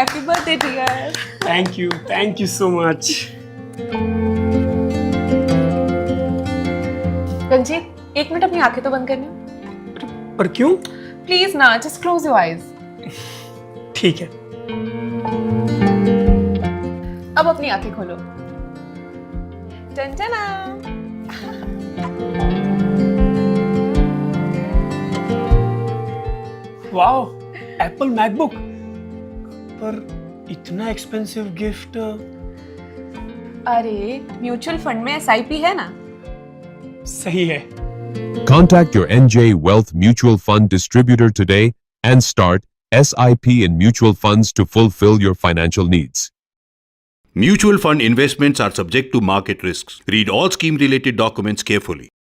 Happy birthday dear. Thank you so much. Ranjit, 1 minute अपनी आंखें तो बंद करनी। पर क्यों? प्लीज ना, जस्ट क्लोज योर आईज। ठीक है। अब अपनी आंखें खोलो। टंटना। Wow, Apple MacBook. पर इतना एक्सपेंसिव गिफ्ट। अरे म्यूचुअल फंड में एसआईपी है ना। सही है। Contact your NJ Wealth Mutual Fund distributor today and start SIP in mutual funds to fulfill your financial needs. Mutual fund investments are subject to market risks. Read all scheme related documents carefully.